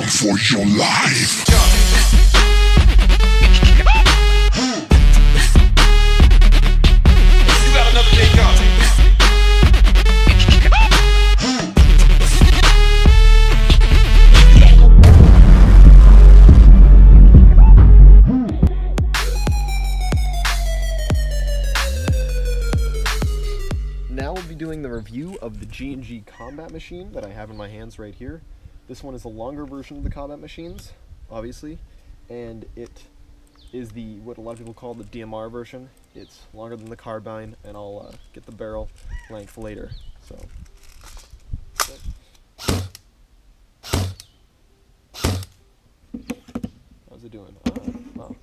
for your life. You got another day coming. Now we'll be doing the review of the G&G Combat Machine that I have in my hands right here. This one is a longer version of the Combat Machines, obviously, and it is the what a lot of people call the DMR version. It's longer than the carbine, and I'll get the barrel length later. So, how's it doing? Wow.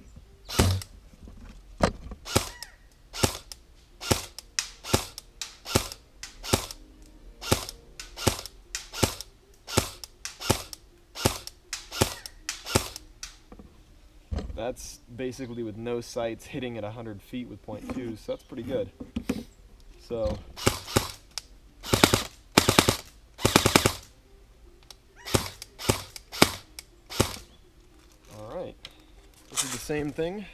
That's basically with no sights hitting at 100 feet with .2, so that's pretty good. So, alright, this is the same thing,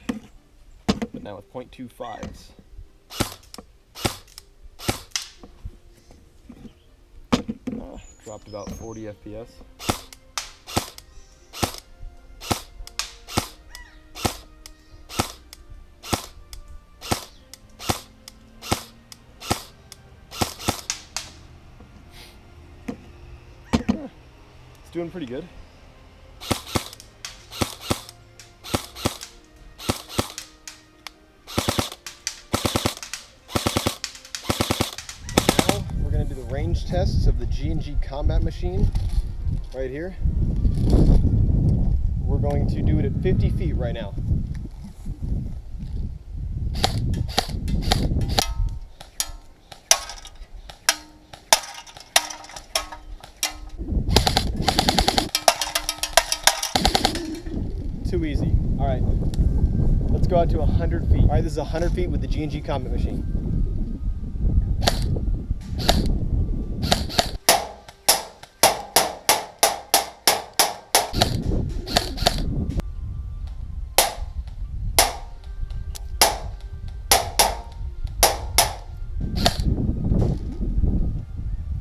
but now with .25s. Dropped about 40 FPS. It's doing pretty good. Now we're going to do the range tests of the G&G Combat Machine right here. We're going to do it at 50 feet right now. Too easy. All right, let's go out to 100 feet. All right, this is 100 feet with the G&G Combat Machine.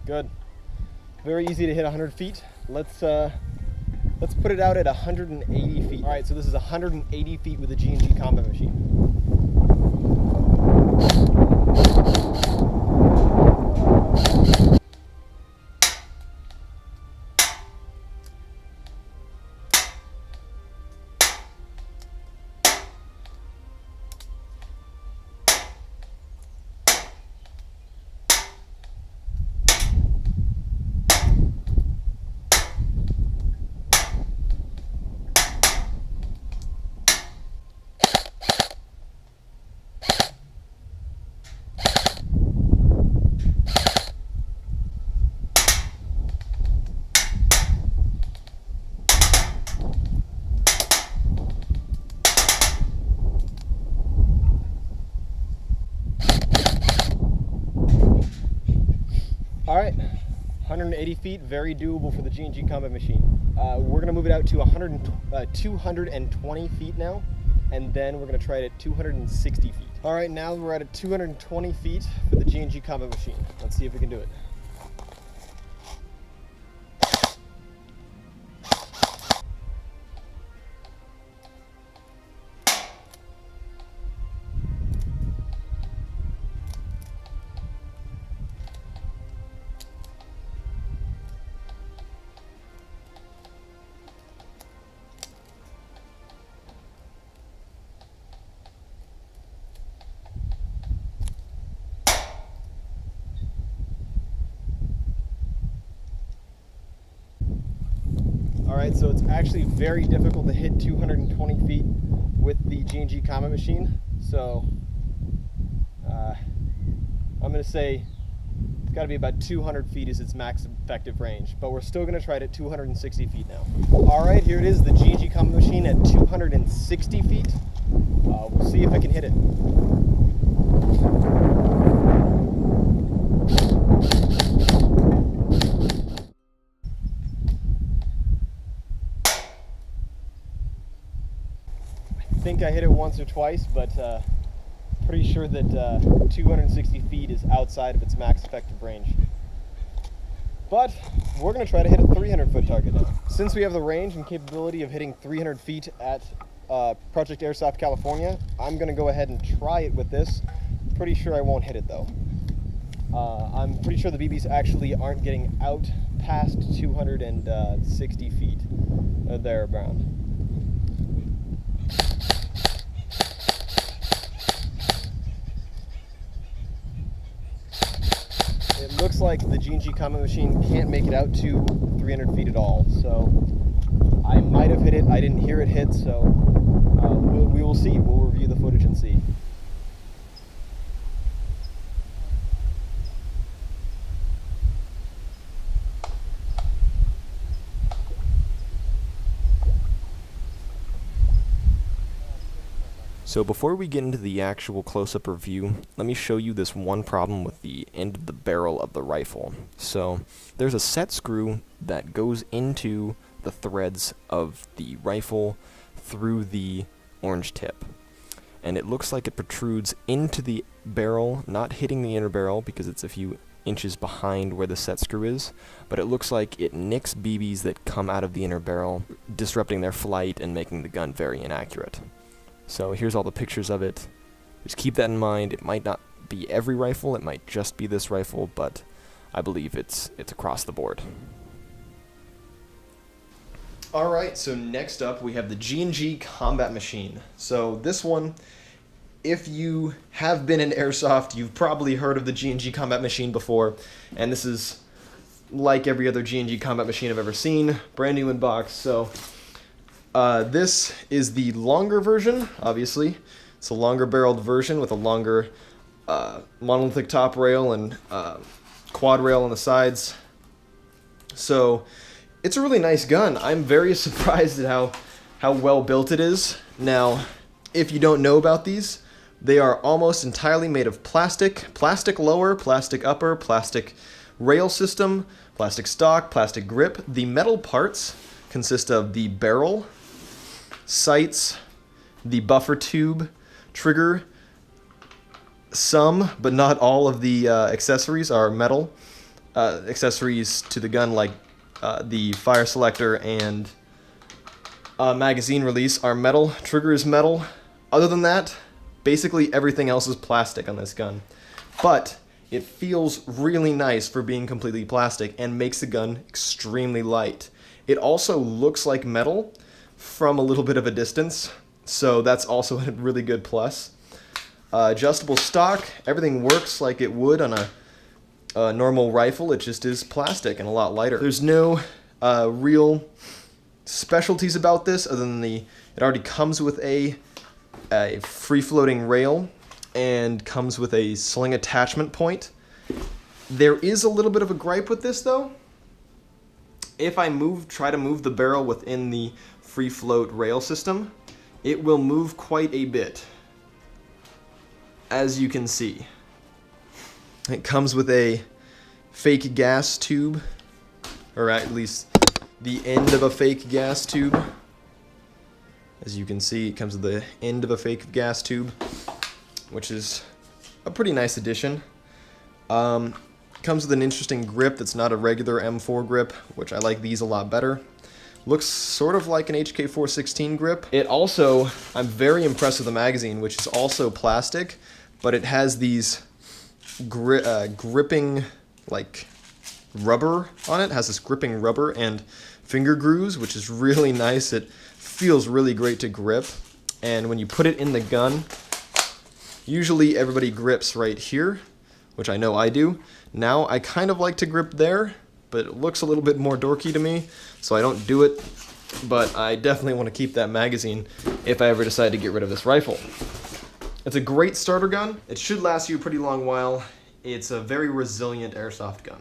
Good. Very easy to hit 100 feet. Let's put it out at 180 feet. All right, so this is 180 feet with the G&G Combat Machine. All right, 180 feet, very doable for the G&G Combat Machine. We're gonna move it out to 220 feet now, and then we're gonna try it at 260 feet. All right, now we're at 220 feet for the G&G Combat Machine. Let's see if we can do it. Alright, so it's actually very difficult to hit 220 feet with the G&G Combat Machine. So I'm going to say it's got to be about 200 feet is its max effective range, but we're still going to try it at 260 feet now. Alright, here it is, the G&G Combat Machine at 260 feet. We'll see if I can hit it. think I hit it once or twice, but pretty sure that 260 feet is outside of its max effective range. But we're going to try to hit a 300-foot target now. Since we have the range and capability of hitting 300 feet at Project Airsoft California, I'm going to go ahead and try it with this. Pretty sure I won't hit it though. I'm pretty sure the BBs actually aren't getting out past 260 feet thereabout. It looks like the G&G Combat Machine can't make it out to 300 feet at all, so I might have hit it. I didn't hear it hit, so we will see. We'll review the footage and see. So before we get into the actual close-up review, let me show you this one problem with the end of the barrel of the rifle. So there's a set screw that goes into the threads of the rifle through the orange tip. And it looks like it protrudes into the barrel, not hitting the inner barrel because it's a few inches behind where the set screw is, but it looks like it nicks BBs that come out of the inner barrel, disrupting their flight and making the gun very inaccurate. So here's all the pictures of it. Just keep that in mind. It might not be every rifle, it might just be this rifle, but I believe it's across the board. Alright, so next up we have the G&G Combat Machine. So this one, if you have been in Airsoft, you've probably heard of the G&G Combat Machine before, and this is like every other G&G Combat Machine I've ever seen, brand new in box. So this is the longer version, obviously. It's a longer barreled version with a longer monolithic top rail and quad rail on the sides. So it's a really nice gun. I'm very surprised at how well built it is. Now, if you don't know about these, they are almost entirely made of plastic. Plastic lower, plastic upper, plastic rail system, plastic stock, plastic grip. The metal parts consist of the barrel, sights, the buffer tube, trigger. Some, but not all of the accessories are metal. Accessories to the gun like the fire selector and magazine release are metal. Trigger is metal. Other than that, basically everything else is plastic on this gun. But it feels really nice for being completely plastic and makes the gun extremely light. It also looks like metal from a little bit of a distance, so that's also a really good plus. Adjustable stock, everything works like it would on a normal rifle, it just is plastic and a lot lighter. There's no real specialties about this other than it already comes with a free-floating rail and comes with a sling attachment point. There is a little bit of a gripe with this though. If I try to move the barrel within the free float rail system, it will move quite a bit, as you can see. It comes with a fake gas tube, or at least the end of a fake gas tube. As you can see, it comes with the end of a fake gas tube, which is a pretty nice addition. Comes with an interesting grip that's not a regular M4 grip, which I like these a lot better. Looks sort of like an HK416 grip. It also, I'm very impressed with the magazine, which is also plastic, but it has these gripping, like, rubber on it. It has this gripping rubber and finger grooves, which is really nice. It feels really great to grip, and when you put it in the gun, usually everybody grips right here, which I know I do. Now I kind of like to grip there, but it looks a little bit more dorky to me, so I don't do it, but I definitely want to keep that magazine if I ever decide to get rid of this rifle. It's a great starter gun. It should last you a pretty long while. It's a very resilient airsoft gun.